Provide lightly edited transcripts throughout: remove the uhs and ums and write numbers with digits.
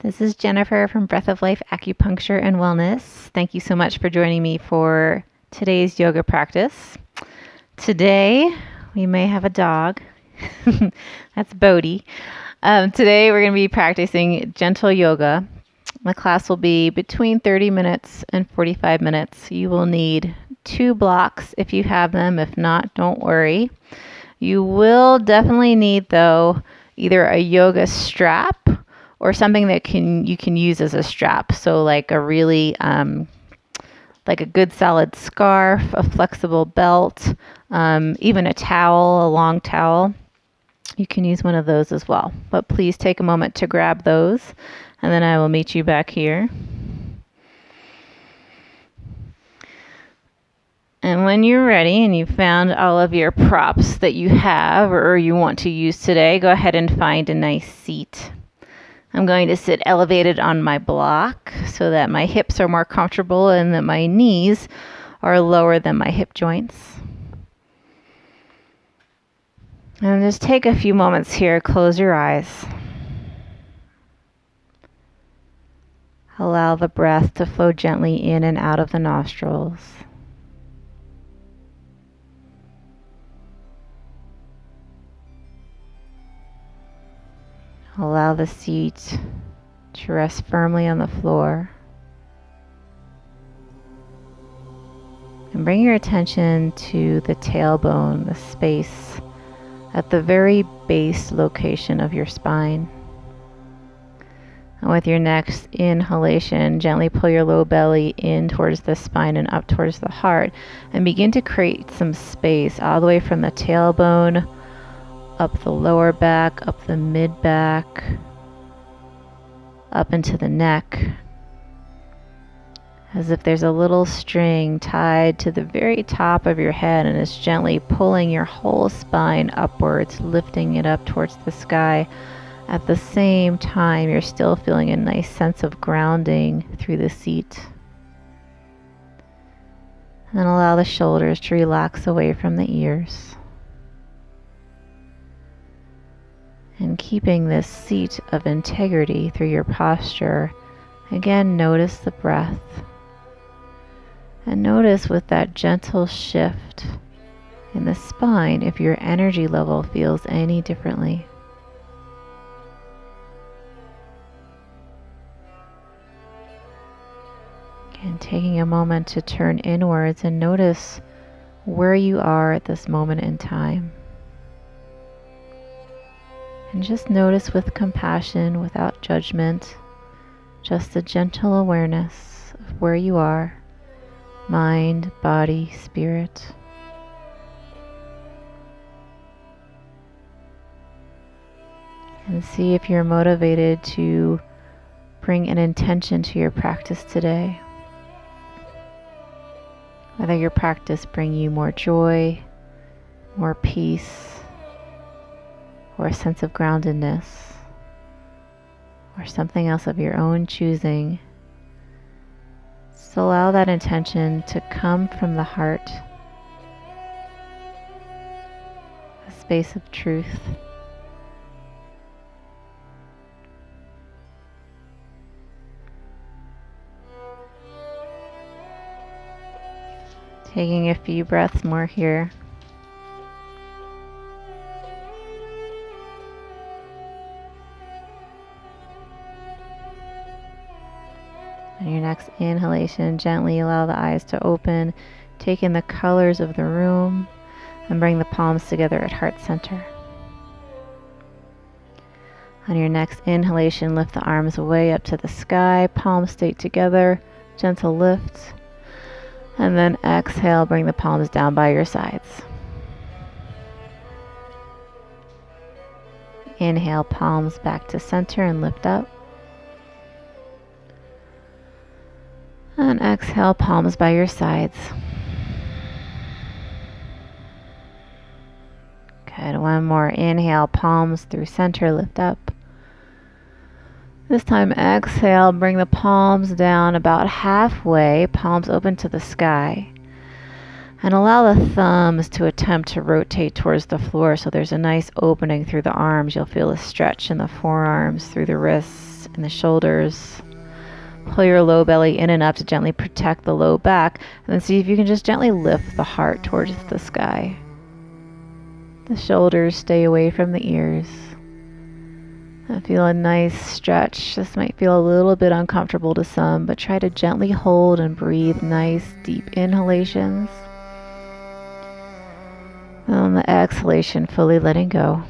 This is Jennifer from Breath of Life Acupuncture and Wellness. Thank you so much for joining me for today's yoga practice. Today, we may have a dog. That's Bodhi. Today, we're going to be practicing gentle yoga. The class will be between 30 minutes and 45 minutes. You will need 2 blocks if you have them. If not, don't worry. You will definitely need, though, either a yoga strap or something that you can use as a strap. So like a really, like a good solid scarf, a flexible belt, even a towel, a long towel. You can use one of those as well. But please take a moment to grab those, and then I will meet you back here. And when you're ready and you've found all of your props that you have or you want to use today, go ahead and find a nice seat. I'm going to sit elevated on my block so that my hips are more comfortable and that my knees are lower than my hip joints. And just take a few moments here, close your eyes. Allow the breath to flow gently in and out of the nostrils. Allow the seat to rest firmly on the floor. And bring your attention to the tailbone, the space at the very base location of your spine. And with your next inhalation, gently pull your low belly in towards the spine and up towards the heart. And begin to create some space all the way from the tailbone up the lower back, up the mid back, up into the neck, as if there's a little string tied to the very top of your head and it's gently pulling your whole spine upwards, lifting it up towards the sky. At the same time, you're still feeling a nice sense of grounding through the seat. And then allow the shoulders to relax away from the ears. And keeping this seat of integrity through your posture, again, notice the breath. And notice with that gentle shift in the spine if your energy level feels any differently. Again, taking a moment to turn inwards and notice where you are at this moment in time. And just notice with compassion, without judgment, just a gentle awareness of where you are, mind, body, spirit. And see if you're motivated to bring an intention to your practice today. Whether your practice bring you more joy, more peace, or a sense of groundedness, or something else of your own choosing. Just allow that intention to come from the heart, a space of truth. Taking a few breaths more here. On your next inhalation, gently allow the eyes to open. Take in the colors of the room and bring the palms together at heart center. On your next inhalation, lift the arms way up to the sky, palms stay together, gentle lift. And then exhale, bring the palms down by your sides. Inhale, palms back to center and lift up. And exhale, palms by your sides. Good. One more. Inhale, palms through center, lift up. This time, exhale, bring the palms down about halfway, palms open to the sky. And allow the thumbs to attempt to rotate towards the floor so there's a nice opening through the arms. You'll feel a stretch in the forearms, through the wrists, and the shoulders. Pull your low belly in and up to gently protect the low back, and then see if you can just gently lift the heart towards the sky. The shoulders stay away from the ears. And feel a nice stretch. This might feel a little bit uncomfortable to some, but try to gently hold and breathe nice deep inhalations. And on the exhalation, fully letting go.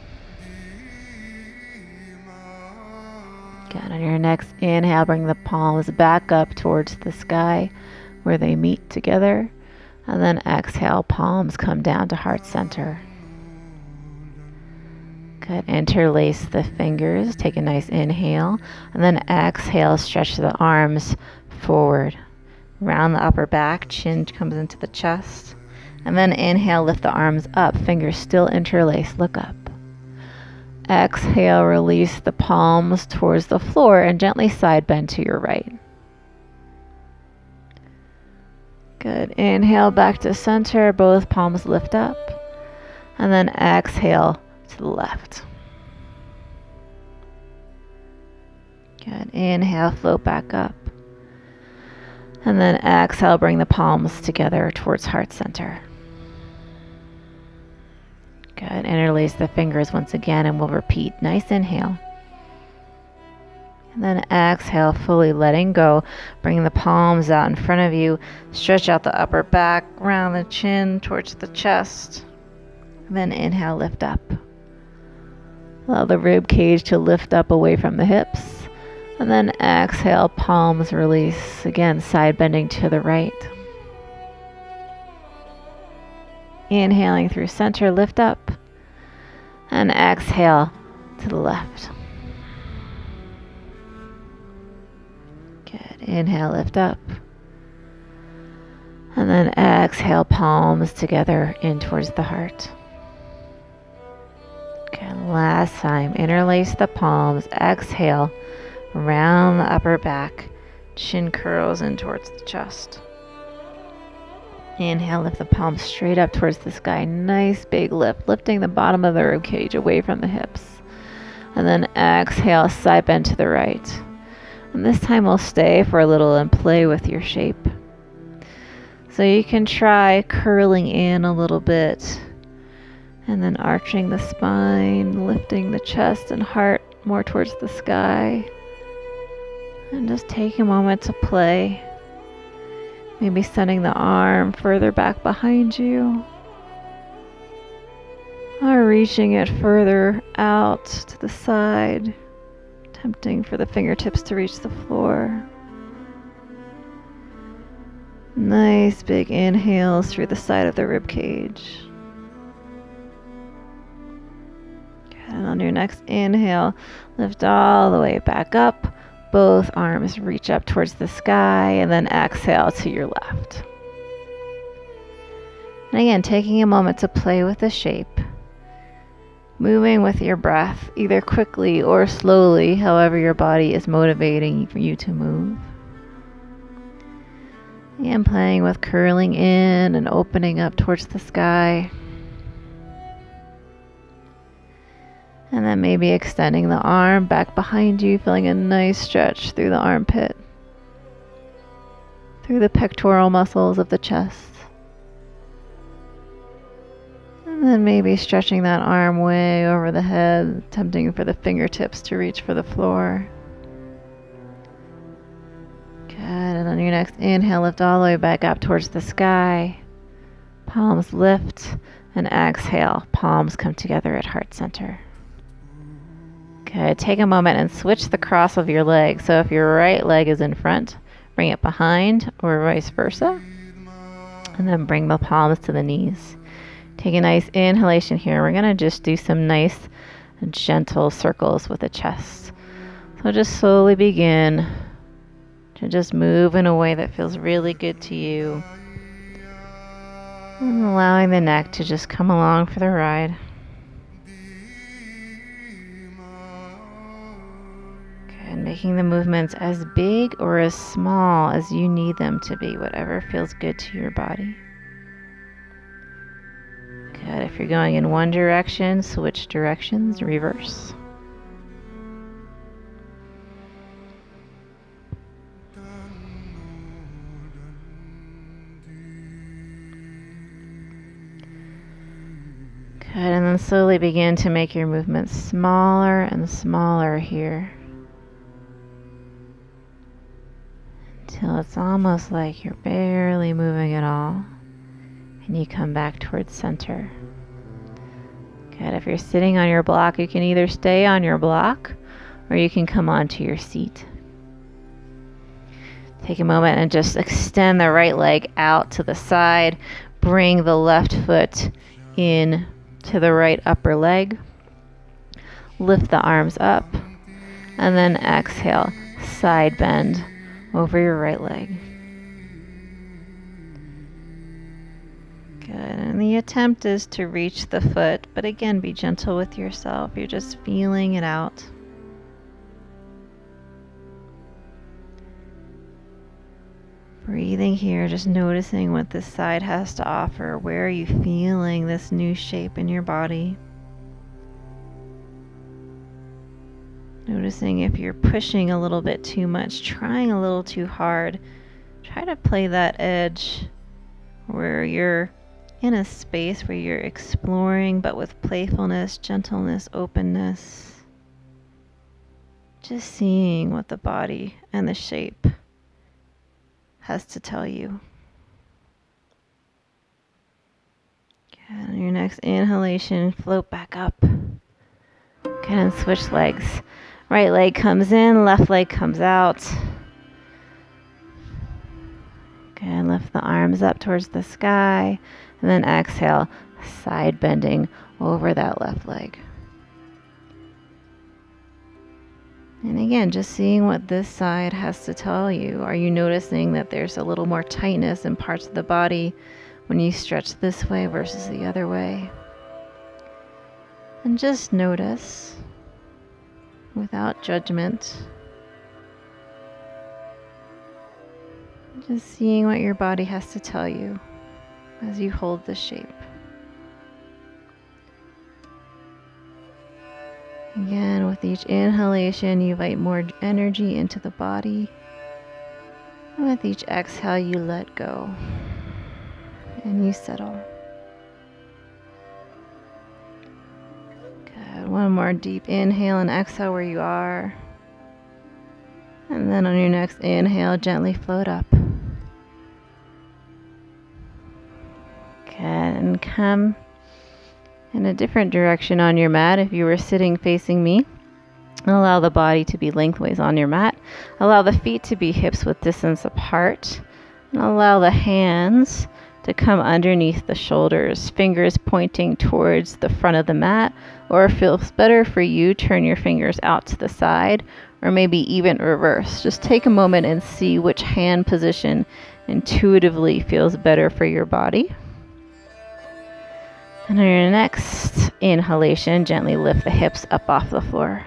Good. On your next inhale, bring the palms back up towards the sky where they meet together. And then exhale, palms come down to heart center. Good. Interlace the fingers. Take a nice inhale. And then exhale, stretch the arms forward. Round the upper back. Chin comes into the chest. And then inhale, lift the arms up. Fingers still interlaced. Look up. Exhale, release the palms towards the floor and gently side bend to your right. Good. Inhale back to center. Both palms lift up. And then exhale to the left. Good. Inhale, float back up. And then exhale, bring the palms together towards heart center. Good. Interlace the fingers once again and we'll repeat. Nice inhale. And then exhale, fully letting go. Bring the palms out in front of you. Stretch out the upper back, round the chin towards the chest. And then inhale, lift up. Allow the rib cage to lift up away from the hips. And then exhale, palms release. Again, side bending to the right. Inhaling through center, lift up. And exhale to the left. Good. Inhale, lift up. And then exhale, palms together in towards the heart. Good. Last time, interlace the palms. Exhale, round the upper back. Chin curls in towards the chest. Inhale, lift the palms straight up towards the sky. Nice big lift, lifting the bottom of the rib cage away from the hips. And then exhale, side bend to the right. And this time we'll stay for a little and play with your shape. So you can try curling in a little bit and then arching the spine, lifting the chest and heart more towards the sky. And just take a moment to play. Maybe sending the arm further back behind you. Or reaching it further out to the side. Tempting for the fingertips to reach the floor. Nice big inhales through the side of the rib cage. And on your next inhale, lift all the way back up. Both arms reach up towards the sky and then exhale to your left. And again, taking a moment to play with the shape. Moving with your breath, either quickly or slowly, however your body is motivating for you to move. And playing with curling in and opening up towards the sky. And then maybe extending the arm back behind you, feeling a nice stretch through the armpit, through the pectoral muscles of the chest. And then maybe stretching that arm way over the head, tempting for the fingertips to reach for the floor. Good. And on your next inhale, lift all the way back up towards the sky. Palms lift and exhale. Palms come together at heart center. Good. Take a moment and switch the cross of your leg. So if your right leg is in front, bring it behind or vice versa. And then bring the palms to the knees. Take a nice inhalation here. We're going to just do some nice gentle circles with the chest. So just slowly begin to just move in a way that feels really good to you. And allowing the neck to just come along for the ride. And making the movements as big or as small as you need them to be, whatever feels good to your body. Good. If you're going in one direction, switch directions, reverse. Good, and then slowly begin to make your movements smaller and smaller here, until it's almost like you're barely moving at all, and you come back towards center. Good, if you're sitting on your block, you can either stay on your block or you can come onto your seat. Take a moment and just extend the right leg out to the side. Bring the left foot in to the right upper leg. Lift the arms up. And then exhale, side bend over your right leg. Good. And the attempt is to reach the foot, but again, be gentle with yourself. You're just feeling it out. Breathing here, just noticing what this side has to offer. Where are you feeling this new shape in your body? Noticing if you're pushing a little bit too much, trying a little too hard. Try to play that edge where you're in a space where you're exploring, but with playfulness, gentleness, openness. Just seeing what the body and the shape has to tell you. Okay, on your next inhalation, float back up. Okay, and switch legs. Right leg comes in, left leg comes out. Okay, and lift the arms up towards the sky. And then exhale, side bending over that left leg. And again, just seeing what this side has to tell you. Are you noticing that there's a little more tightness in parts of the body when you stretch this way versus the other way? And just notice without judgment. Just seeing what your body has to tell you as you hold the shape. Again, with each inhalation, you invite more energy into the body. And with each exhale, you let go. And you settle. Good. One more deep inhale and exhale where you are. And then on your next inhale, gently float up. Good. And come in a different direction on your mat. If you were sitting facing me, allow the body to be lengthways on your mat. Allow the feet to be hips width distance apart. And allow the hands to come underneath the shoulders, fingers pointing towards the front of the mat. Or if it feels better for you, turn your fingers out to the side, or maybe even reverse. Just take a moment and see which hand position intuitively feels better for your body. And on your next inhalation, gently lift the hips up off the floor.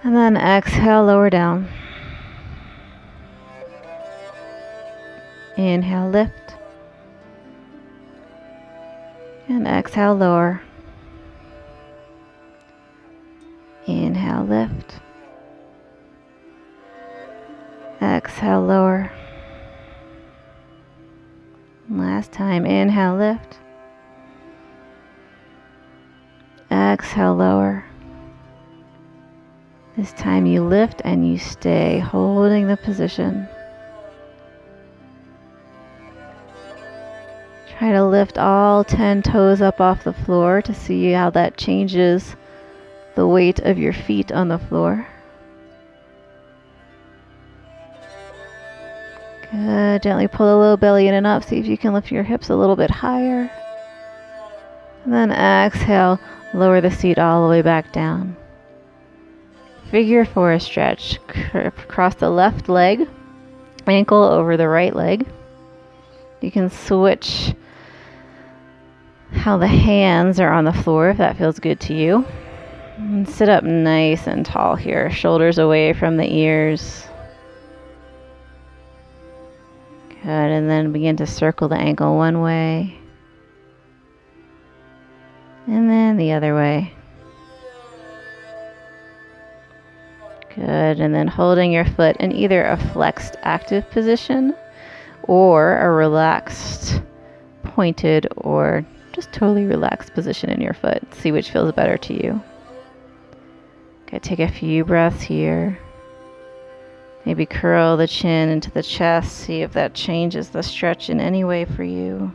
And then exhale, lower down. Inhale, lift. And exhale, lower. Inhale, lift. Exhale, lower. Last time, inhale, lift. Exhale, lower. This time you lift and you stay holding the position. Try to lift all 10 toes up off the floor to see how that changes the weight of your feet on the floor. Good. Gently pull the low belly in and up. See if you can lift your hips a little bit higher. And then exhale, lower the seat all the way back down. Figure 4 stretch. Cross the left leg, ankle over the right leg. You can switch how the hands are on the floor if that feels good to you. And sit up nice and tall here, shoulders away from the ears. Good, and then begin to circle the ankle one way. And then the other way. Good, and then holding your foot in either a flexed active position or a relaxed, pointed or just totally relaxed position in your foot. See which feels better to you. Okay, take a few breaths here. Maybe curl the chin into the chest. See if that changes the stretch in any way for you.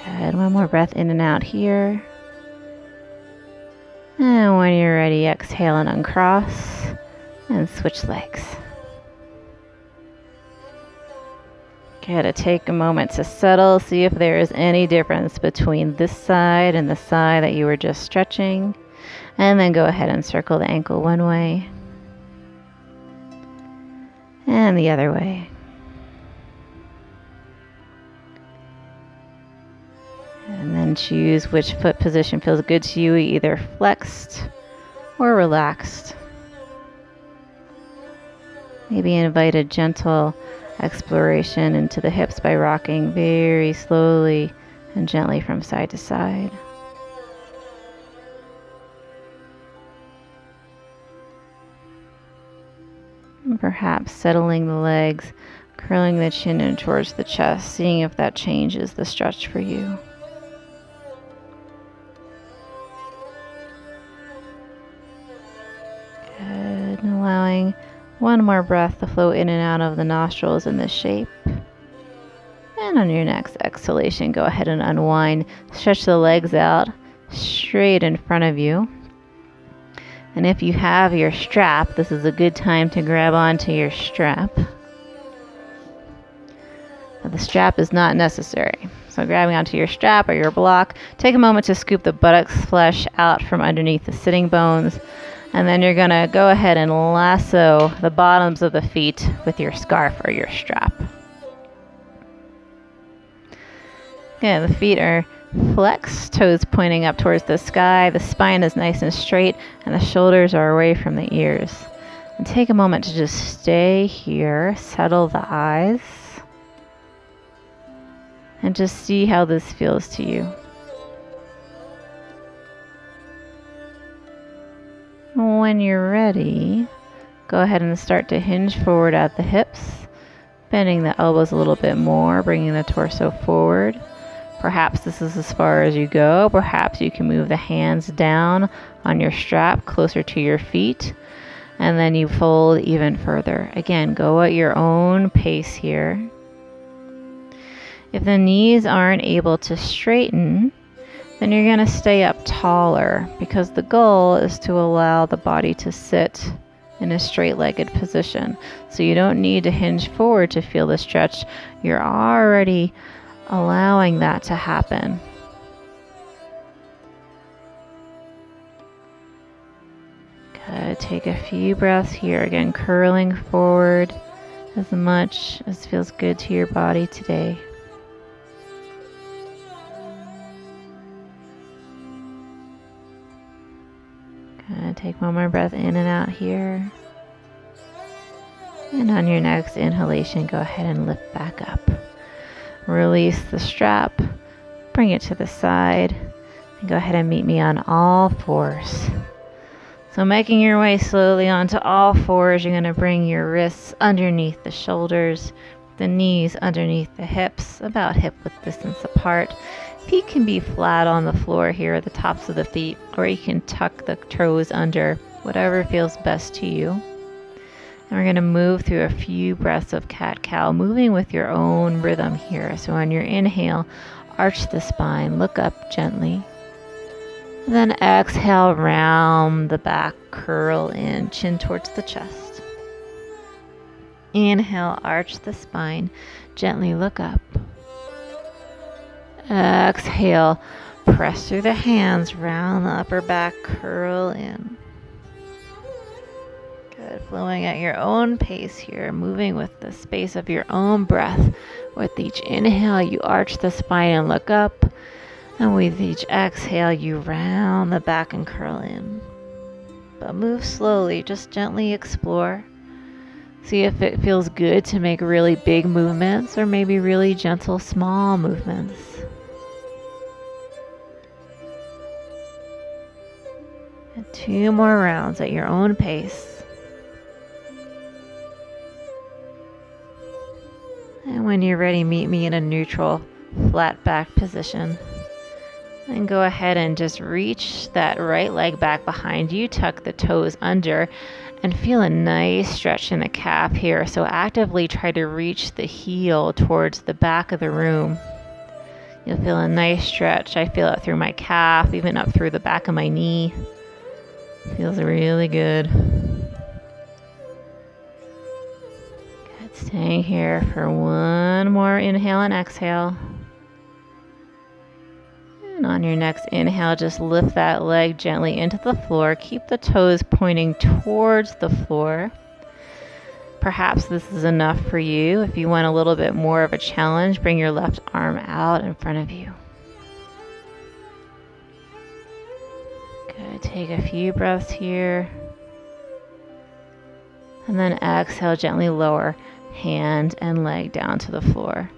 Good. One more breath in and out here. And when you're ready, exhale and uncross and switch legs. Okay, to take a moment to settle, see if there is any difference between this side and the side that you were just stretching. And then go ahead and circle the ankle one way and the other way. And then choose which foot position feels good to you, either flexed or relaxed. Maybe invite a gentle exploration into the hips by rocking very slowly and gently from side to side. And perhaps settling the legs, curling the chin in towards the chest, seeing if that changes the stretch for you. Good. And allowing one more breath to flow in and out of the nostrils in this shape. And on your next exhalation, go ahead and unwind. Stretch the legs out straight in front of you. And if you have your strap, this is a good time to grab onto your strap. Now, the strap is not necessary. So grabbing onto your strap or your block, take a moment to scoop the buttocks flesh out from underneath the sitting bones. And then you're going to go ahead and lasso the bottoms of the feet with your scarf or your strap. Okay, the feet are flexed, toes pointing up towards the sky. The spine is nice and straight, and the shoulders are away from the ears. And take a moment to just stay here, settle the eyes, and just see how this feels to you. When you're ready, go ahead and start to hinge forward at the hips, bending the elbows a little bit more, bringing the torso forward. Perhaps this is as far as you go. Perhaps you can move the hands down on your strap closer to your feet, and then you fold even further. Again, go at your own pace here. If the knees aren't able to straighten, then you're going to stay up taller, because the goal is to allow the body to sit in a straight-legged position. So you don't need to hinge forward to feel the stretch. You're already allowing that to happen. Good. Take a few breaths here. Again, curling forward as much as feels good to your body today. Good. Take one more breath in and out here. And on your next inhalation, go ahead and lift back up. Release the strap, bring it to the side, and go ahead and meet me on all fours. So making your way slowly onto all fours, you're going to bring your wrists underneath the shoulders, the knees underneath the hips, about hip width distance apart. Feet can be flat on the floor here at the tops of the feet, or you can tuck the toes under, whatever feels best to you. And we're going to move through a few breaths of cat-cow, moving with your own rhythm here. So on your inhale, arch the spine, look up gently. And then exhale, round the back, curl in, chin towards the chest. Inhale, arch the spine, gently look up. Exhale, press through the hands, round the upper back, curl in. Good. Flowing at your own pace here, moving with the space of your own breath. With each inhale, you arch the spine and look up. And with each exhale, you round the back and curl in. But move slowly, just gently explore. See if it feels good to make really big movements or maybe really gentle, small movements. And 2 more rounds at your own pace. And when you're ready, meet me in a neutral, flat back position. And go ahead and just reach that right leg back behind you, tuck the toes under, and feel a nice stretch in the calf here. So actively try to reach the heel towards the back of the room. You'll feel a nice stretch. I feel it through my calf, even up through the back of my knee. Feels really good. Good. Staying here for one more inhale and exhale. And on your next inhale, just lift that leg gently into the floor. Keep the toes pointing towards the floor. Perhaps this is enough for you. If you want a little bit more of a challenge, bring your left arm out in front of you. Good. Take a few breaths here. And then exhale, gently lower hand and leg down to the floor.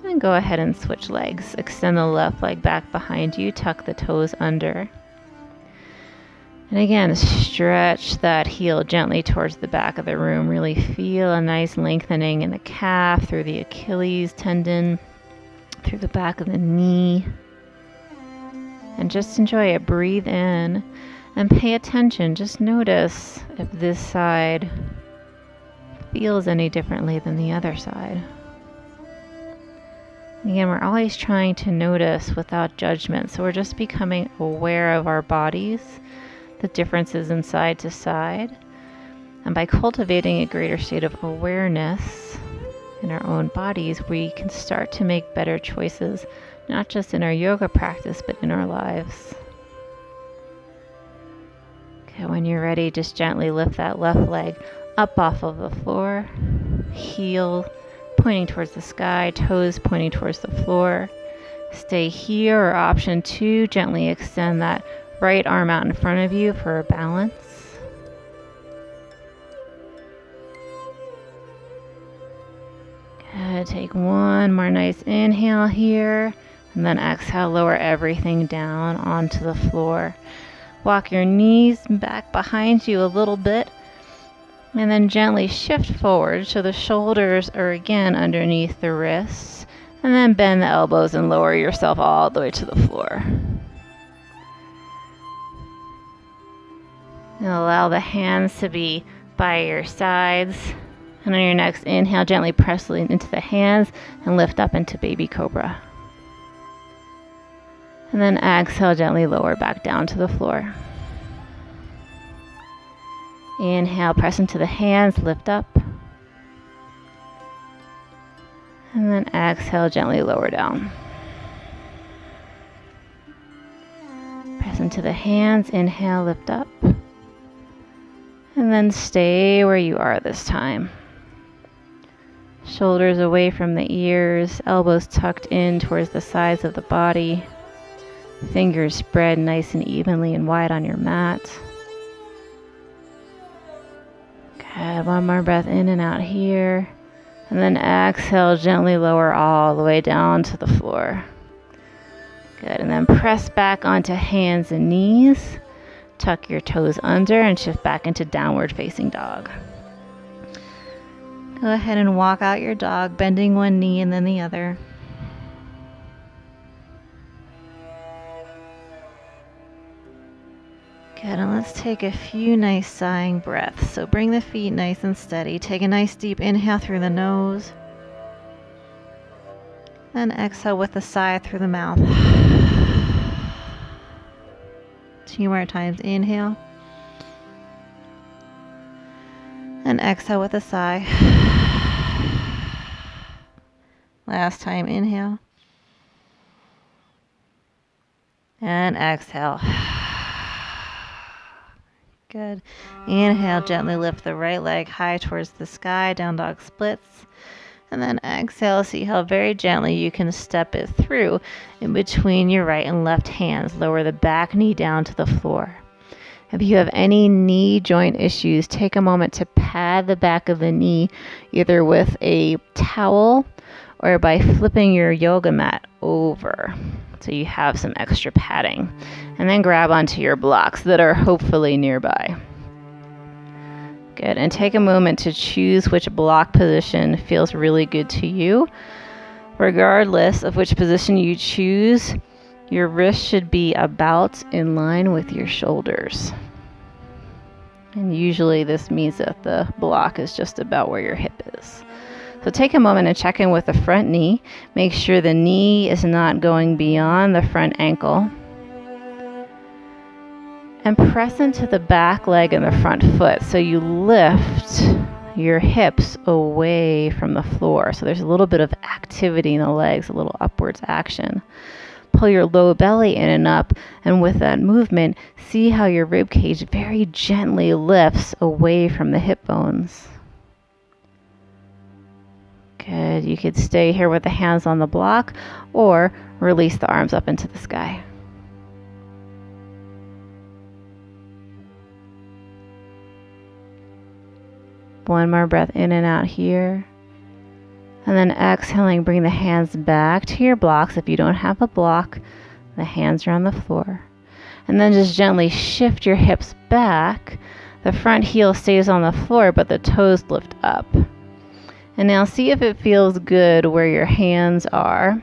And go ahead and switch legs. Extend the left leg back behind you, tuck the toes under. And again, stretch that heel gently towards the back of the room. Really feel a nice lengthening in the calf, through the Achilles tendon, through the back of the knee. And just enjoy it. Breathe in and pay attention. Just notice if this side feels any differently than the other side. Again, we're always trying to notice without judgment. So we're just becoming aware of our bodies, the differences in side to side. And by cultivating a greater state of awareness in our own bodies, we can start to make better choices, not just in our yoga practice, but in our lives. Okay, when you're ready, just gently lift that left leg up off of the floor, heel pointing towards the sky, toes pointing towards the floor. Stay here, or option 2, gently extend that right arm out in front of you for a balance. Good. Take one more nice inhale here, and then exhale, lower everything down onto the floor. Walk your knees back behind you a little bit, and then gently shift forward so the shoulders are again underneath the wrists. And then bend the elbows and lower yourself all the way to the floor. And allow the hands to be by your sides. And on your next inhale, gently press into the hands and lift up into baby cobra. And then exhale, gently lower back down to the floor. Inhale, press into the hands, lift up. And then exhale, gently lower down. Press into the hands, inhale, lift up. And then stay where you are this time. Shoulders away from the ears, elbows tucked in towards the sides of the body. Fingers spread nice and evenly and wide on your mat. Good. One more breath in and out here. And then exhale, gently lower all the way down to the floor. Good. And then press back onto hands and knees. Tuck your toes under and shift back into downward facing dog. Go ahead and walk out your dog, bending one knee and then the other. Good, and let's take a few nice sighing breaths. So bring the feet nice and steady. Take a nice deep inhale through the nose. Then exhale with a sigh through the mouth. 2 more times. Inhale. And exhale with a sigh. Last time. Inhale. And exhale. Good. Inhale, gently lift the right leg high towards the sky, down dog splits. And then exhale, see how very gently you can step it through in between your right and left hands. Lower the back knee down to the floor. If you have any knee joint issues, take a moment to pad the back of the knee, either with a towel or by flipping your yoga mat over, so you have some extra padding. And then grab onto your blocks that are hopefully nearby. Good. And take a moment to choose which block position feels really good to you. Regardless of which position you choose, your wrist should be about in line with your shoulders. And usually this means that the block is just about where your hip is. So take a moment and check in with the front knee. Make sure the knee is not going beyond the front ankle. And press into the back leg and the front foot so you lift your hips away from the floor. So there's a little bit of activity in the legs, a little upwards action. Pull your low belly in and up, and with that movement, see how your rib cage very gently lifts away from the hip bones. Good. You could stay here with the hands on the block or release the arms up into the sky. One more breath in and out here. And then exhaling, bring the hands back to your blocks. If you don't have a block, the hands are on the floor. And then just gently shift your hips back. The front heel stays on the floor, but the toes lift up. And now see if it feels good where your hands are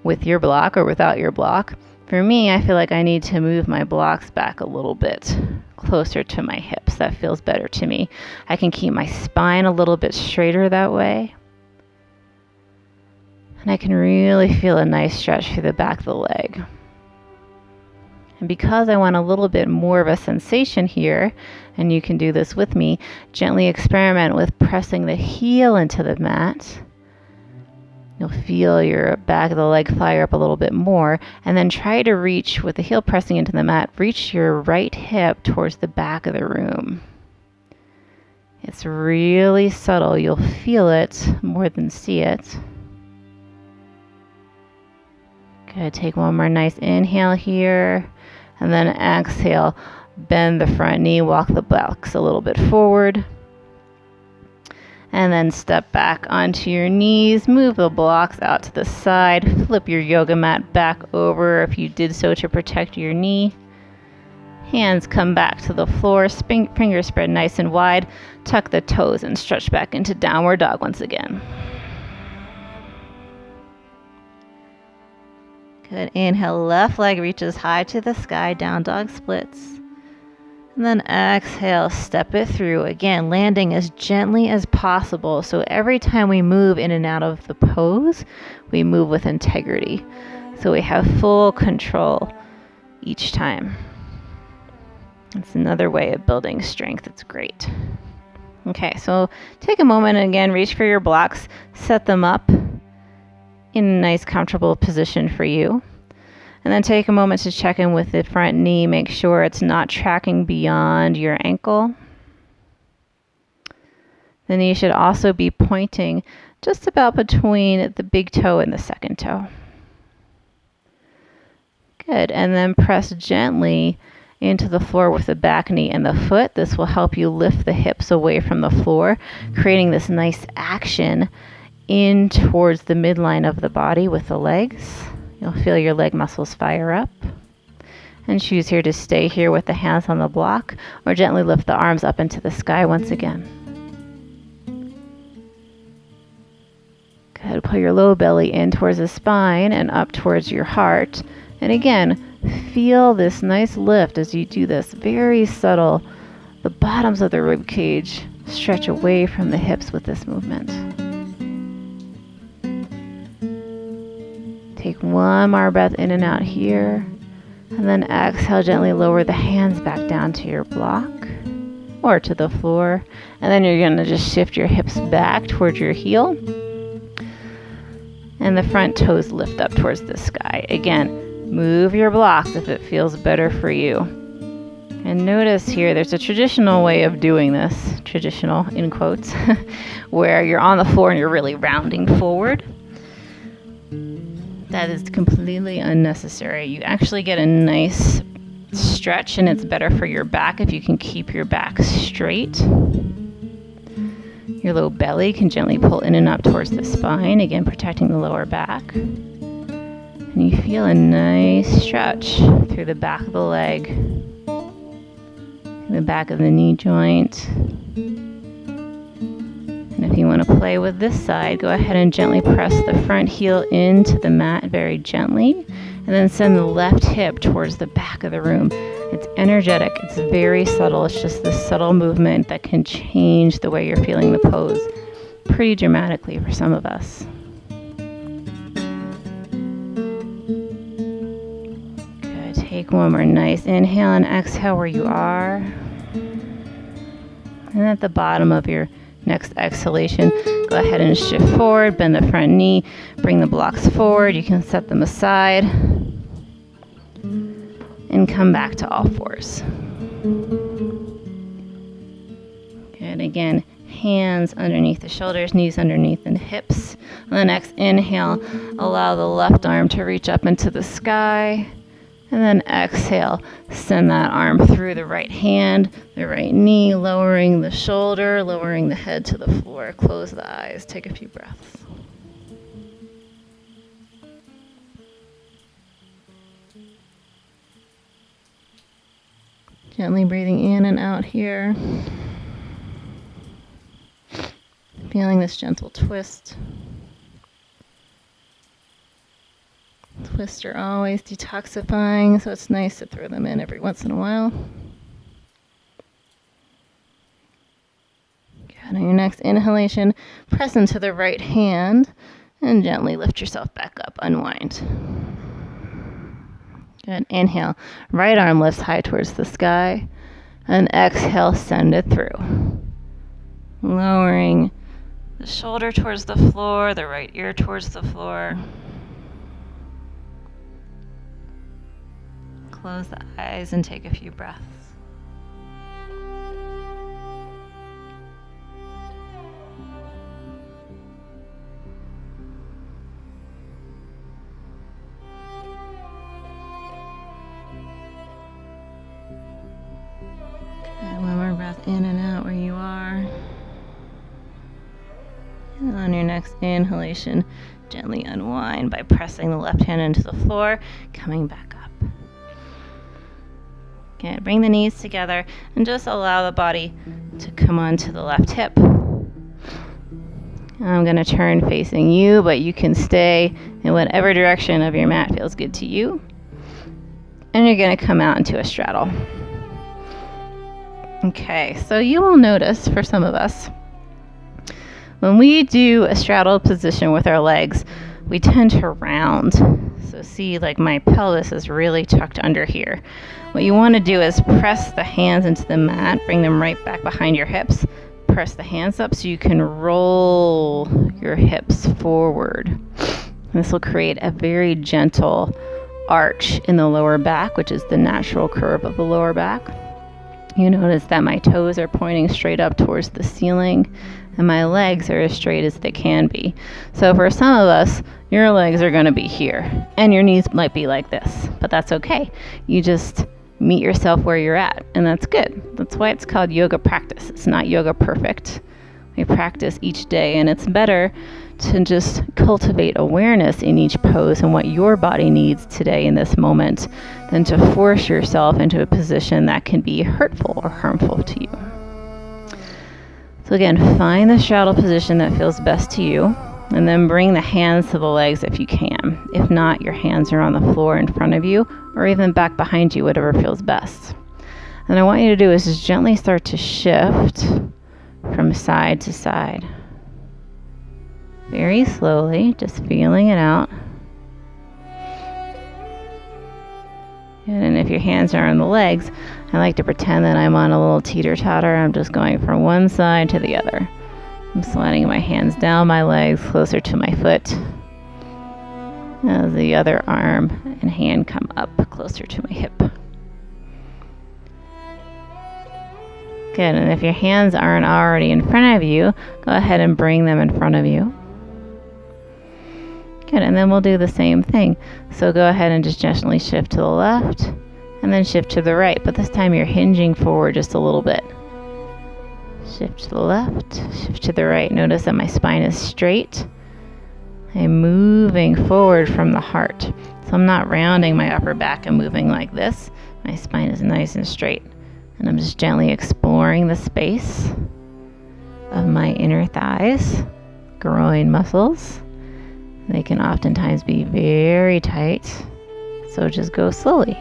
with your block or without your block. For me, I feel like I need to move my blocks back a little bit closer to my hips. That feels better to me. I can keep my spine a little bit straighter that way. And I can really feel a nice stretch through the back of the leg. And because I want a little bit more of a sensation here, and you can do this with me, gently experiment with pressing the heel into the mat. You'll feel your back of the leg fire up a little bit more, and then try to reach, with the heel pressing into the mat, reach your right hip towards the back of the room. It's really subtle. You'll feel it more than see it. Good. Take one more nice inhale here, and then exhale. Bend the front knee, walk the blocks a little bit forward. And then step back onto your knees, move the blocks out to the side, flip your yoga mat back over if you did so to protect your knee. Hands come back to the floor, fingers spread nice and wide, tuck the toes and stretch back into downward dog once again. Good. Inhale, left leg reaches high to the sky, down dog splits. And then exhale, step it through. Again, landing as gently as possible. So every time we move in and out of the pose, we move with integrity. So we have full control each time. It's another way of building strength. It's great. Okay, so take a moment and again, reach for your blocks, set them up in a nice comfortable position for you. And then take a moment to check in with the front knee. Make sure it's not tracking beyond your ankle. The knee should also be pointing just about between the big toe and the second toe. Good. And then press gently into the floor with the back knee and the foot. This will help you lift the hips away from the floor, creating this nice action in towards the midline of the body with the legs. You'll feel your leg muscles fire up. And choose here to stay here with the hands on the block or gently lift the arms up into the sky once again. Good. Pull your low belly in towards the spine and up towards your heart. And again, feel this nice lift as you do this. Very subtle. The bottoms of the rib cage stretch away from the hips with this movement. Take one more breath in and out here. And then exhale, gently lower the hands back down to your block or to the floor. And then you're going to just shift your hips back towards your heel. And the front toes lift up towards the sky. Again, move your blocks if it feels better for you. And notice here, there's a traditional way of doing this, traditional in quotes, where you're on the floor and you're really rounding forward. That is completely unnecessary. You actually get a nice stretch, and it's better for your back if you can keep your back straight. Your low belly can gently pull in and up towards the spine, again protecting the lower back. And you feel a nice stretch through the back of the leg. the back of the knee joint. And if you want to play with this side, go ahead and gently press the front heel into the mat very gently, and then send the left hip towards the back of the room. It's energetic, it's very subtle, it's just this subtle movement that can change the way you're feeling the pose pretty dramatically for some of us. Good, take one more nice inhale and exhale where you are. And at the bottom of your next exhalation, go ahead and shift forward, bend the front knee, bring the blocks forward. You can set them aside and come back to all fours. Good, again, hands underneath the shoulders, knees underneath the hips. On the next inhale, allow the left arm to reach up into the sky. And then exhale, send that arm through the right hand, the right knee, lowering the shoulder, lowering the head to the floor. Close the eyes, take a few breaths. Gently breathing in and out here. Feeling this gentle twist. Twists are always detoxifying, so it's nice to throw them in every once in a while. Good. On your next inhalation, press into the right hand and gently lift yourself back up. Unwind. Good. Inhale. Right arm lifts high towards the sky. And exhale, send it through. Lowering the shoulder towards the floor, the right ear towards the floor. Close the eyes and take a few breaths. And one more breath in and out where you are. And on your next inhalation, gently unwind by pressing the left hand into the floor, coming back up. Okay, bring the knees together and just allow the body to come onto the left hip. I'm going to turn facing you, but you can stay in whatever direction of your mat feels good to you. And you're going to come out into a straddle. Okay, so you will notice for some of us, when we do a straddle position with our legs, we tend to round. So see, like my pelvis is really tucked under here. What you want to do is press the hands into the mat, bring them right back behind your hips. Press the hands up so you can roll your hips forward. This will create a very gentle arch in the lower back, which is the natural curve of the lower back. You notice that my toes are pointing straight up towards the ceiling and my legs are as straight as they can be. So for some of us, your legs are going to be here and your knees might be like this, but that's okay. You just meet yourself where you're at, and that's good. That's why it's called yoga practice. It's not yoga perfect. We practice each day, and it's better to just cultivate awareness in each pose and what your body needs today in this moment than to force yourself into a position that can be hurtful or harmful to you. So again, find the straddle position that feels best to you, and then bring the hands to the legs if you can. If not, your hands are on the floor in front of you or even back behind you, whatever feels best. And I want you to do is just gently start to shift from side to side. Very slowly, just feeling it out. And if your hands are on the legs, I like to pretend that I'm on a little teeter-totter. I'm just going from one side to the other. I'm sliding my hands down my legs closer to my foot as the other arm and hand come up closer to my hip. Good, and if your hands aren't already in front of you, go ahead and bring them in front of you. Good, and then we'll do the same thing. So go ahead and just gently shift to the left and then shift to the right, but this time you're hinging forward just a little bit. Shift to the left, shift to the right. Notice that my spine is straight. I'm moving forward from the heart. So I'm not rounding my upper back and moving like this. My spine is nice and straight. And I'm just gently exploring the space of my inner thighs, groin muscles. They can oftentimes be very tight, so just go slowly.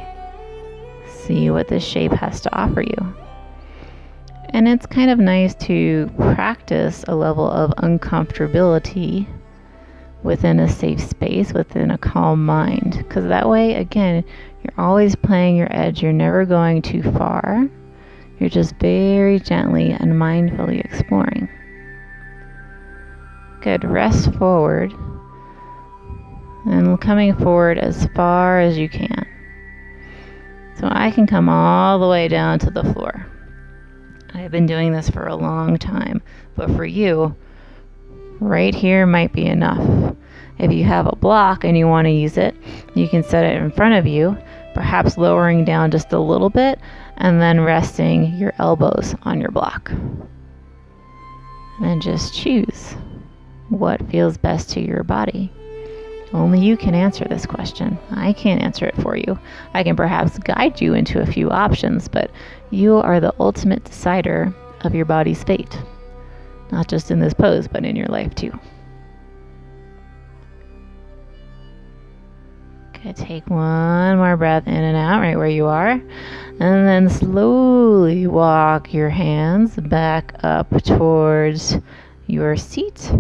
See what this shape has to offer you. And it's kind of nice to practice a level of uncomfortability within a safe space, within a calm mind. Because that way, again, you're always playing your edge. You're never going too far. You're just very gently and mindfully exploring. Good. Rest forward and coming forward as far as you can. So I can come all the way down to the floor. I've been doing this for a long time, but for you, right here might be enough. If you have a block and you want to use it, you can set it in front of you, perhaps lowering down just a little bit, and then resting your elbows on your block. And then just choose what feels best to your body. Only you can answer this question. I can't answer it for you. I can perhaps guide you into a few options, but you are the ultimate decider of your body's fate. Not just in this pose, but in your life too. Okay, take one more breath in and out right where you are. And then slowly walk your hands back up towards your seat.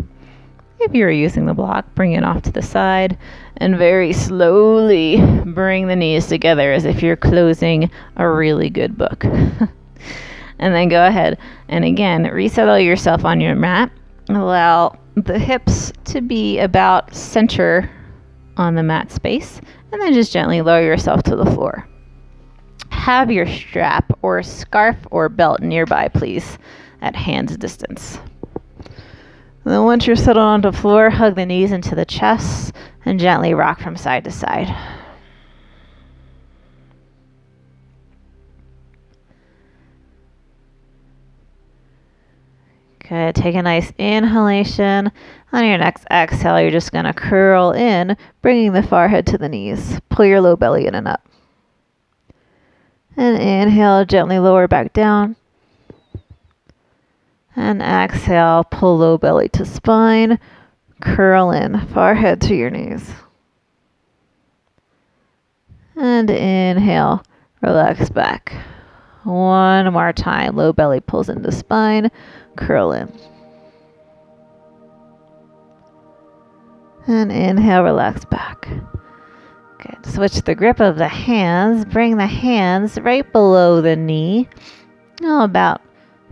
If you're using the block, bring it off to the side and very slowly bring the knees together as if you're closing a really good book. And then go ahead and again, resettle yourself on your mat. Allow the hips to be about center on the mat space, and then just gently lower yourself to the floor. Have your strap or scarf or belt nearby, please, at hand's distance. And then once you're settled onto the floor, hug the knees into the chest and gently rock from side to side. Good. Take a nice inhalation. On your next exhale, you're just going to curl in, bringing the forehead to the knees. Pull your low belly in and up. And inhale, gently lower back down. And exhale, pull low belly to spine. Curl in, forehead to your knees. And inhale, relax back. One more time, low belly pulls into spine. Curl in. And inhale, relax back. Good. Switch the grip of the hands. Bring the hands right below the knee. About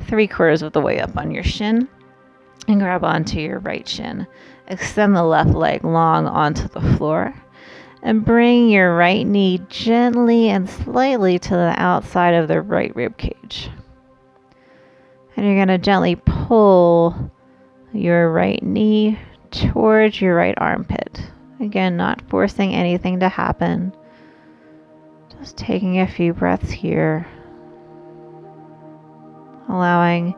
3/4 of the way up on your shin. And grab onto your right shin. Extend the left leg long onto the floor. And bring your right knee gently and slightly to the outside of the right rib cage. And you're going to gently pull your right knee towards your right armpit. Again, not forcing anything to happen. Just taking a few breaths here. Allowing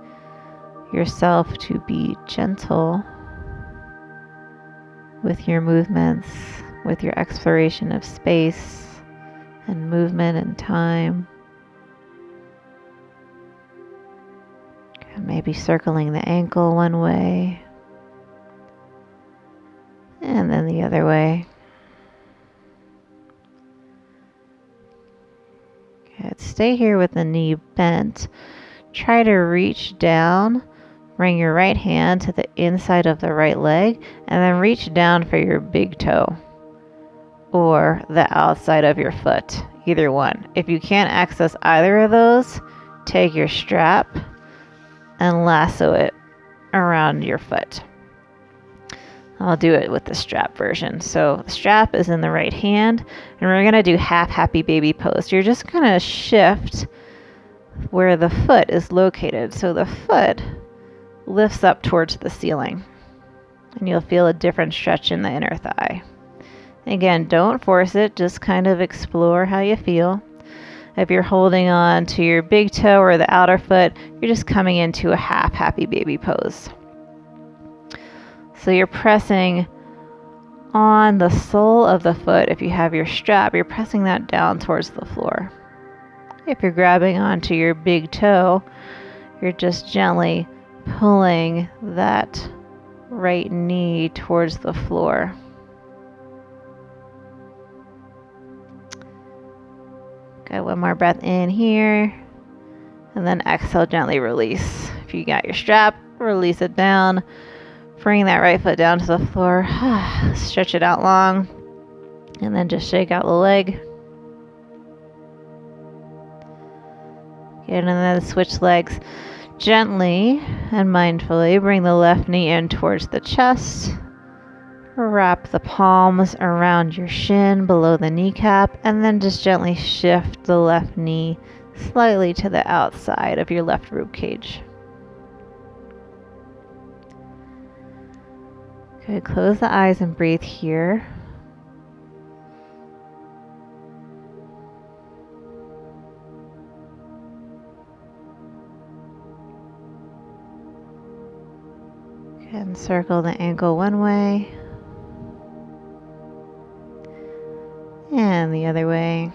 yourself to be gentle with your movements, with your exploration of space and movement and time. Maybe circling the ankle one way and then the other way. Good. Stay here with the knee bent. Try to reach down. Bring your right hand to the inside of the right leg and then reach down for your big toe or the outside of your foot. Either one. If you can't access either of those, take your strap and lasso it around your foot. I'll do it with the strap version. So the strap is in the right hand, and we're going to do half happy baby pose. You're just going to shift where the foot is located. So the foot lifts up towards the ceiling, and you'll feel a different stretch in the inner thigh. Again, don't force it. Just kind of explore how you feel. If you're holding on to your big toe or the outer foot, you're just coming into a half happy baby pose. So you're pressing on the sole of the foot. If you have your strap, you're pressing that down towards the floor. If you're grabbing onto your big toe, you're just gently pulling that right knee towards the floor. Got one more breath in here, and then exhale, gently release. If you got your strap, release it down. Bring that right foot down to the floor. Stretch it out long, and then just shake out the leg. Good, and then switch legs. Gently and mindfully bring the left knee in towards the chest. Wrap the palms around your shin below the kneecap, and then just gently shift the left knee slightly to the outside of your left rib cage. Good, close the eyes and breathe here. Good, and circle the ankle one way. And the other way.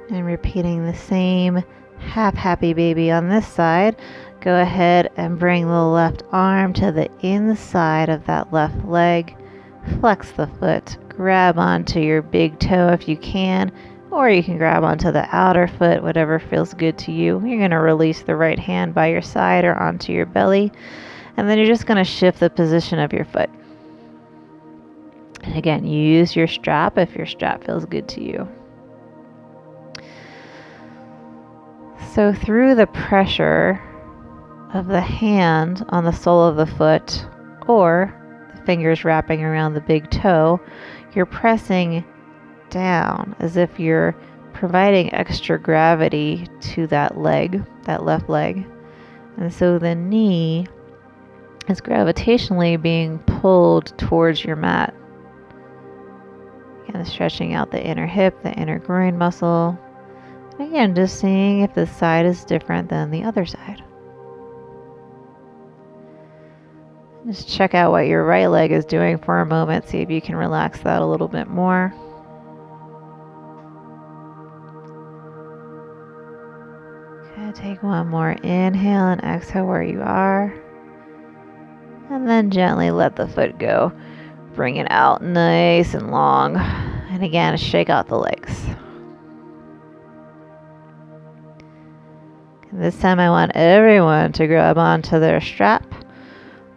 And repeating the same half happy baby on this side. Go ahead and bring the left arm to the inside of that left leg. Flex the foot. Grab onto your big toe if you can, or you can grab onto the outer foot, whatever feels good to you. You're going to release the right hand by your side or onto your belly. And then you're just going to shift the position of your foot. And again, use your strap if your strap feels good to you. So through the pressure of the hand on the sole of the foot, or the fingers wrapping around the big toe, you're pressing down as if you're providing extra gravity to that leg, that left leg. And so the knee is gravitationally being pulled towards your mat. Again, stretching out the inner hip, the inner groin muscle. And again, just seeing if this side is different than the other side. Just check out what your right leg is doing for a moment. See if you can relax that a little bit more. Okay, take one more inhale and exhale where you are. And then gently let the foot go. Bring it out nice and long. And again, shake out the legs. And this time I want everyone to grab onto their strap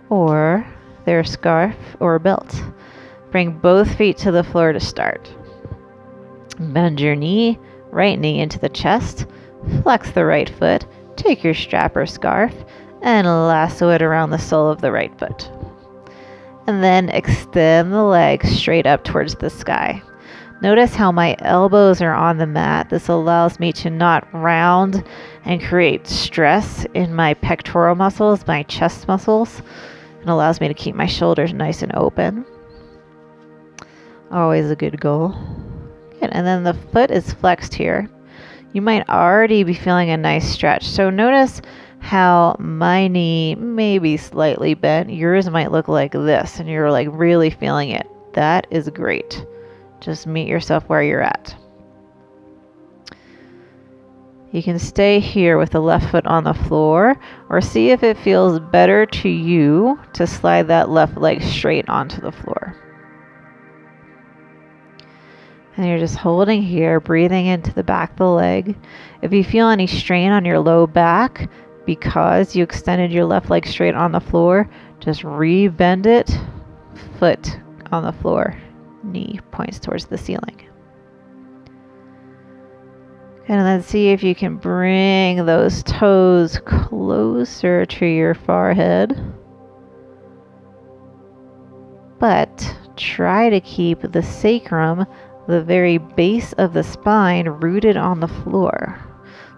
or their scarf or belt. Bring both feet to the floor to start. Bend your knee, right knee into the chest. Flex the right foot. Take your strap or scarf and lasso it around the sole of the right foot. And then extend the legs straight up towards the sky. Notice how my elbows are on the mat. This allows me to not round and create stress in my pectoral muscles, my chest muscles. It allows me to keep my shoulders nice and open. Always a good goal. Good. And then the foot is flexed here. You might already be feeling a nice stretch. So notice how my knee may be slightly bent. Yours might look like this, and you're like really feeling it. That is great. Just meet yourself where you're at. You can stay here with the left foot on the floor, or see if it feels better to you to slide that left leg straight onto the floor. And you're just holding here, breathing into the back of the leg. If you feel any strain on your low back because you extended your left leg straight on the floor, just re-bend it, foot on the floor, knee points towards the ceiling. And then see if you can bring those toes closer to your forehead. But try to keep the sacrum, the very base of the spine, rooted on the floor.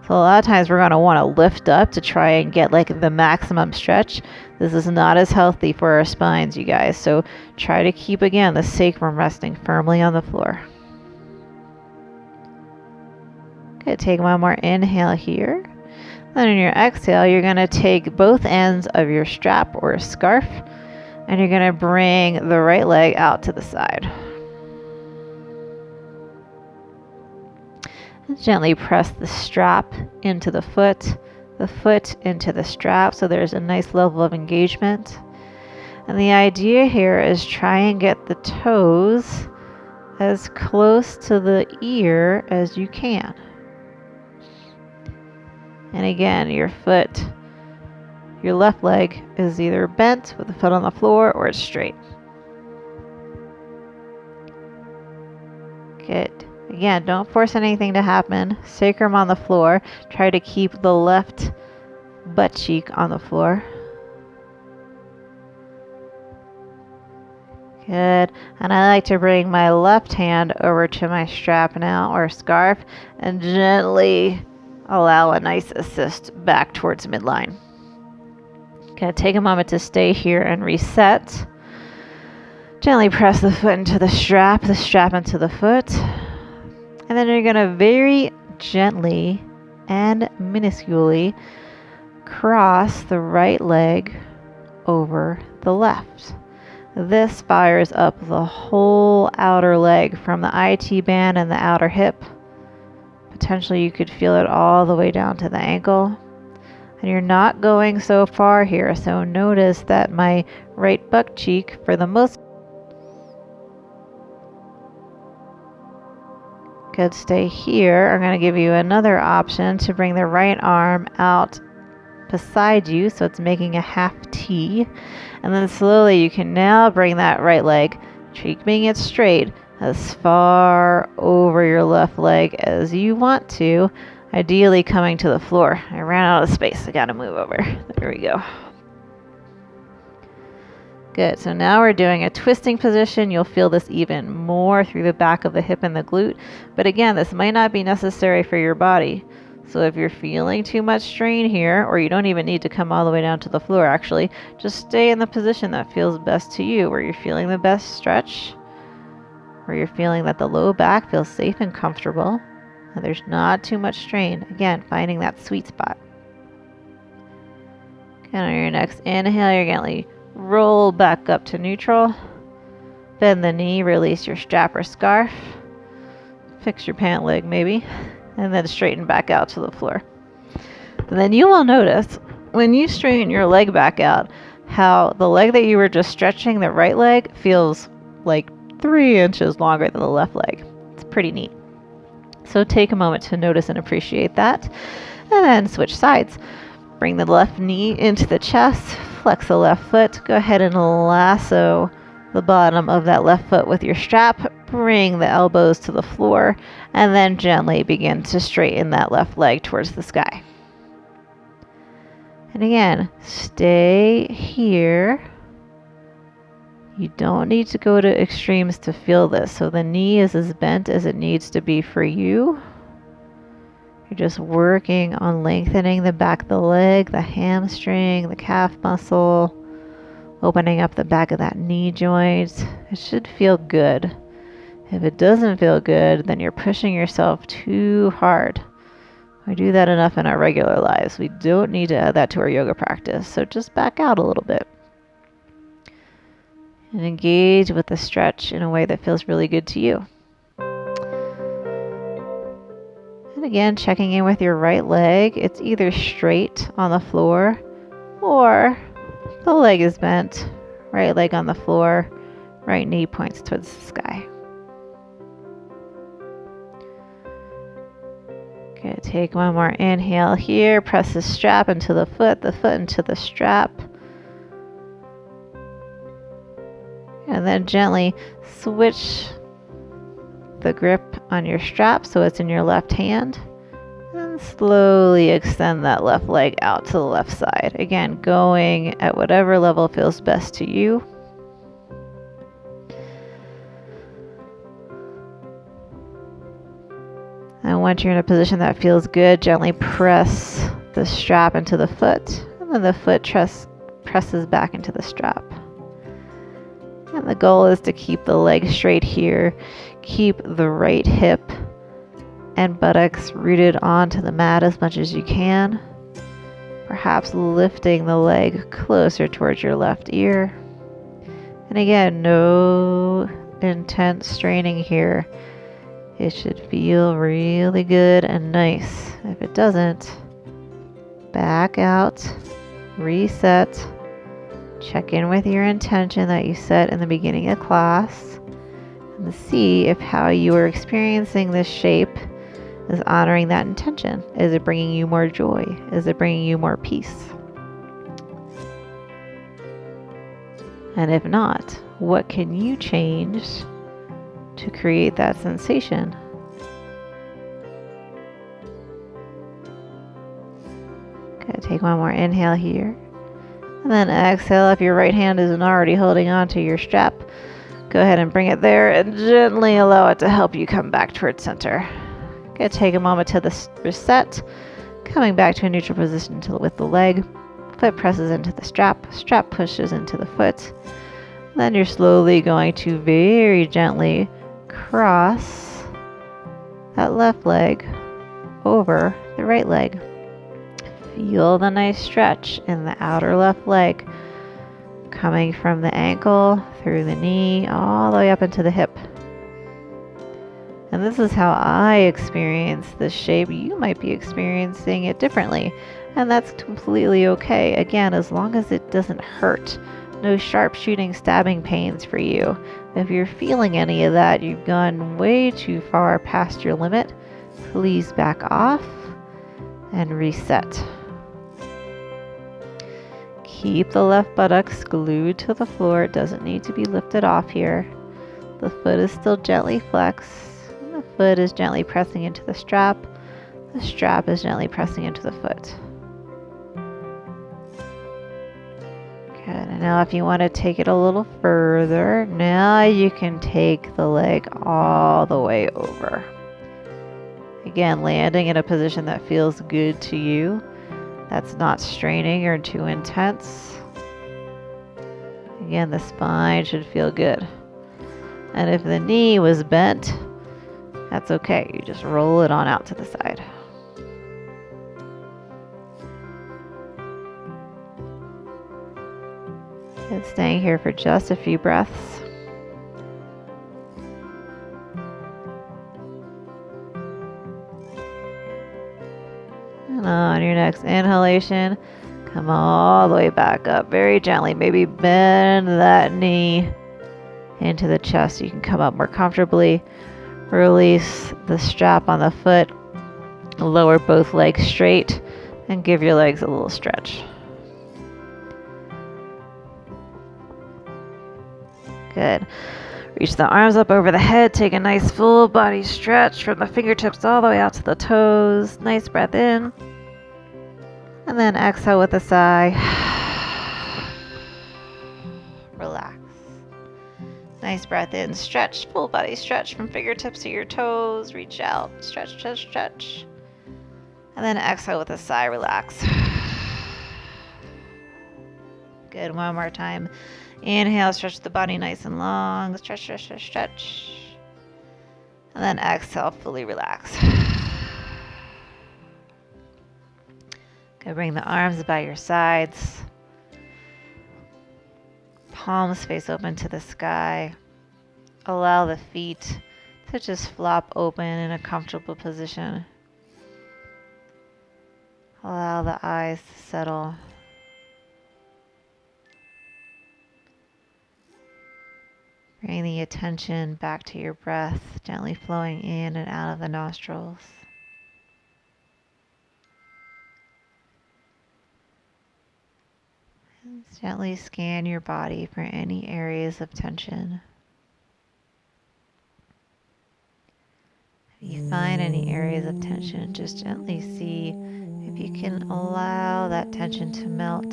So a lot of times we're going to want to lift up to try and get like the maximum stretch. This is not as healthy for our spines, you guys. So try to keep, again, the sacrum resting firmly on the floor. Good. Take one more inhale here. Then in your exhale, you're going to take both ends of your strap or scarf And you're going to bring the right leg out to the side. And gently press the strap into the foot into the strap, so there's a nice level of engagement. And the idea here is try and get the toes as close to the ear as you can. And again, your left leg is either bent with the foot on the floor or it's straight. Good. Again, don't force anything to happen. Sacrum on the floor. Try to keep the left butt cheek on the floor. Good. And I like to bring my left hand over to my strap now, or scarf, and gently allow a nice assist back towards midline. Okay, take a moment to stay here and reset. Gently press the foot into the strap into the foot. And then you're going to very gently and minusculely cross the right leg over the left. This fires up the whole outer leg from the IT band and the outer hip. Potentially you could feel it all the way down to the ankle. And you're not going so far here, so notice that my right butt cheek, for the most good, stay here. I'm going to give you another option to bring the right arm out beside you, so it's making a half T. And then slowly you can now bring that right leg, keeping it straight, as far over your left leg as you want to, ideally coming to the floor. I ran out of space. I got to move over. There we go. Good. So now we're doing a twisting position. You'll feel this even more through the back of the hip and the glute. But again, this might not be necessary for your body. So if you're feeling too much strain here, or you don't even need to come all the way down to the floor, actually, just stay in the position that feels best to you, where you're feeling the best stretch, where you're feeling that the low back feels safe and comfortable, and there's not too much strain. Again, finding that sweet spot. And on your next inhale, you're gently roll back up to neutral. Bend the knee, release your strap or scarf. Fix your pant leg maybe. And then straighten back out to the floor. And then you will notice when you straighten your leg back out, how the leg that you were just stretching, the right leg, feels like 3 inches longer than the left leg. It's pretty neat. So take a moment to notice and appreciate that. And then switch sides. Bring the left knee into the chest, flex the left foot. Go ahead and lasso the bottom of that left foot with your strap. Bring the elbows to the floor, and then gently begin to straighten that left leg towards the sky. And again, stay here. You don't need to go to extremes to feel this. So the knee is as bent as it needs to be for you. You're just working on lengthening the back of the leg, the hamstring, the calf muscle, opening up the back of that knee joint. It should feel good. If it doesn't feel good, then you're pushing yourself too hard. We do that enough in our regular lives. We don't need to add that to our yoga practice. So just back out a little bit. And engage with the stretch in a way that feels really good to you. And again, checking in with your right leg. It's either straight on the floor or the leg is bent. Right leg on the floor, right knee points towards the sky. Okay, take one more inhale here. Press the strap into the foot into the strap. And then gently switch the grip on your strap so it's in your left hand. And slowly extend that left leg out to the left side. Again, going at whatever level feels best to you. And once you're in a position that feels good, gently press the strap into the foot. And then the foot presses back into the strap. And the goal is to keep the leg straight here. Keep the right hip and buttocks rooted onto the mat as much as you can. Perhaps lifting the leg closer towards your left ear. And again, no intense straining here. It should feel really good and nice. If it doesn't, back out, reset, check in with your intention that you set in the beginning of class, and see if how you are experiencing this shape is honoring that intention. Is it bringing you more joy? Is it bringing you more peace? And if not, what can you change to create that sensation? Okay, take one more inhale here. And then exhale. If your right hand isn't already holding on to your strap, go ahead and bring it there and gently allow it to help you come back towards center. Okay, take a moment to reset. Coming back to a neutral position with the leg. Foot presses into the strap. Strap pushes into the foot. Then you're slowly going to very gently cross that left leg over the right leg. Feel the nice stretch in the outer left leg, coming from the ankle, through the knee, all the way up into the hip. And this is how I experience this shape. You might be experiencing it differently, and that's completely okay. Again, as long as it doesn't hurt. No sharp shooting, stabbing pains for you. If you're feeling any of that, you've gone way too far past your limit. Please back off and reset. Keep the left buttocks glued to the floor. It doesn't need to be lifted off here. The foot is still gently flexed. The foot is gently pressing into the strap. The strap is gently pressing into the foot. Good. And now if you want to take it a little further, now you can take the leg all the way over. Again, landing in a position that feels good to you. That's not straining or too intense. Again, the spine should feel good. And if the knee was bent, that's okay. You just roll it on out to the side. And staying here for just a few breaths. And on your next inhalation, come all the way back up very gently. Maybe bend that knee into the chest. You can come up more comfortably. Release the strap on the foot. Lower both legs straight and give your legs a little stretch. Good. Reach the arms up over the head. Take a nice full body stretch from the fingertips all the way out to the toes. Nice breath in. And then exhale with a sigh. Relax. Nice breath in. Stretch, full body stretch from fingertips to your toes. Reach out. Stretch, stretch, stretch. And then exhale with a sigh. Relax. Good. One more time. Inhale, stretch the body nice and long. Stretch, stretch, stretch, stretch. And then exhale, fully relax. Good. Bring the arms by your sides. Palms face open to the sky. Allow the feet to just flop open in a comfortable position. Allow the eyes to settle. Bring the attention back to your breath, gently flowing in and out of the nostrils. And gently scan your body for any areas of tension. If you find any areas of tension, just gently see if you can allow that tension to melt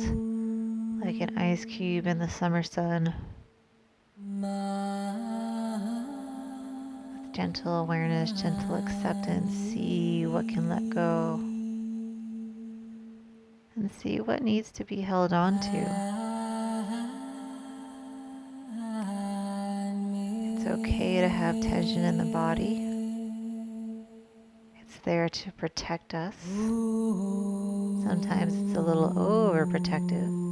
like an ice cube in the summer sun. With gentle awareness, gentle acceptance, see what can let go. And see what needs to be held on to. It's okay to have tension in the body. It's there to protect us. Sometimes it's a little overprotective.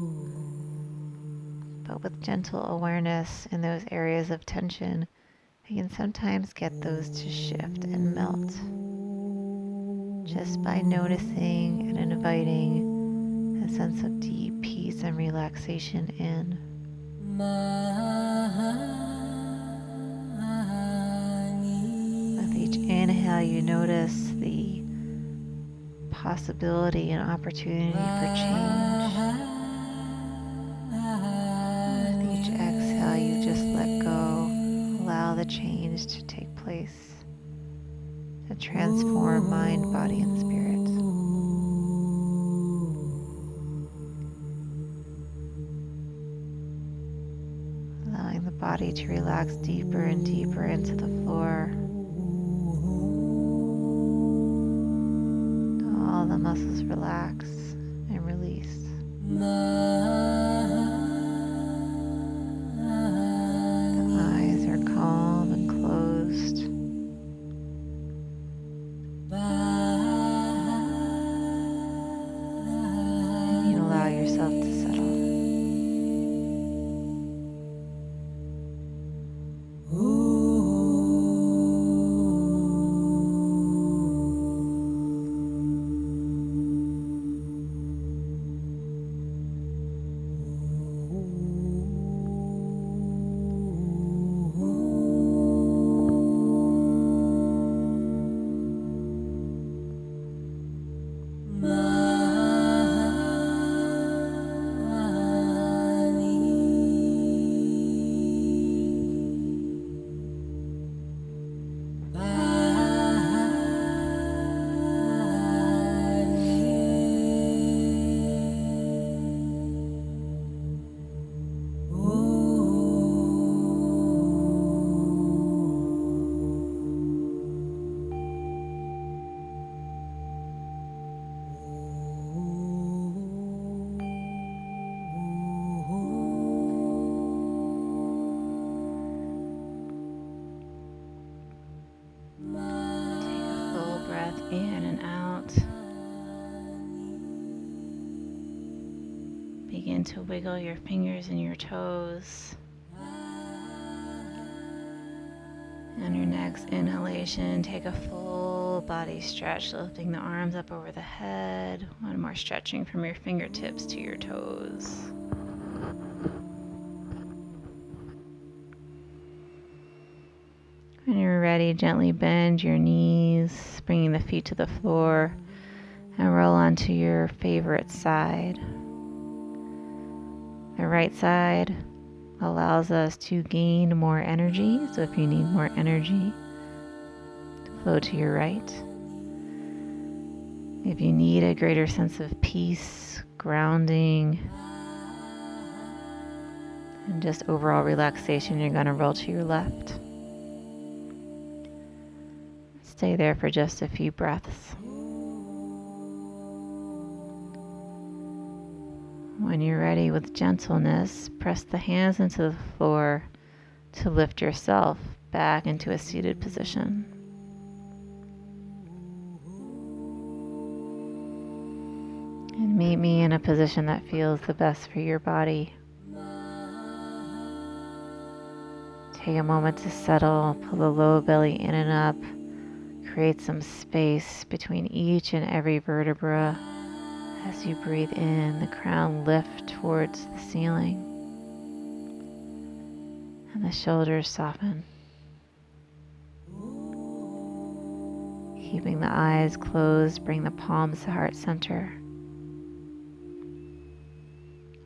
but with gentle awareness in those areas of tension, we can sometimes get those to shift and melt just by noticing and inviting a sense of deep peace and relaxation in. With each inhale, you notice the possibility and opportunity for change. With each exhale, you just let go, allow the change to take place, to transform mind, body, and spirit. Allowing the body to relax deeper and deeper into the floor. All the muscles relax and release. The eyes are calm and closed. And you allow yourself to settle. In and out. Begin to wiggle your fingers and your toes. And your next inhalation, take a full body stretch, lifting the arms up over the head. One more stretching from your fingertips to your toes. When you're ready, gently bend your knees, bringing the feet to the floor, and roll onto your favorite side. The right side allows us to gain more energy, so if you need more energy, flow to your right. If you need a greater sense of peace, grounding, and just overall relaxation, you're going to roll to your left. Stay there for just a few breaths. When you're ready, with gentleness, press the hands into the floor to lift yourself back into a seated position. And meet me in a position that feels the best for your body. Take a moment to settle, pull the low belly in and up. Create some space between each and every vertebra. As you breathe in, the crown lifts towards the ceiling and the shoulders soften. Keeping the eyes closed, bring the palms to heart center.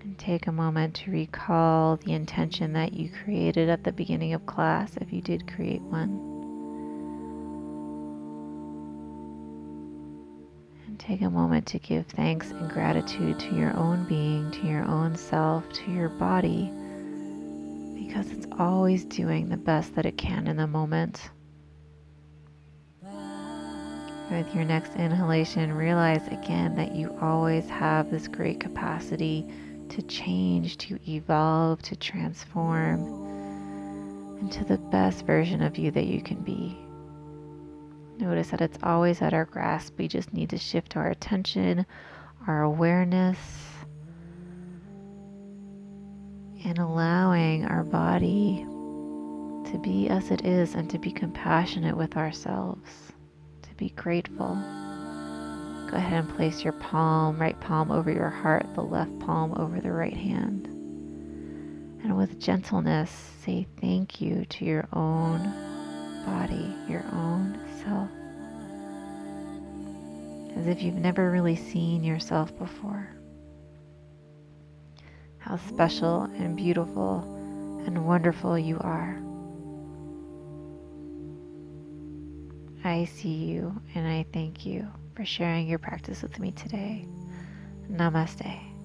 And take a moment to recall the intention that you created at the beginning of class, if you did create one. Take a moment to give thanks and gratitude to your own being, to your own self, to your body, because it's always doing the best that it can in the moment. With your next inhalation, realize again that you always have this great capacity to change, to evolve, to transform into the best version of you that you can be. Notice that it's always at our grasp. We just need to shift our attention, our awareness, and allowing our body to be as it is and to be compassionate with ourselves, to be grateful. Go ahead and place your right palm over your heart, the left palm over the right hand. And with gentleness, say thank you to your own body, your own self, as if you've never really seen yourself before. How special and beautiful and wonderful you are. I see you and I thank you for sharing your practice with me today. Namaste.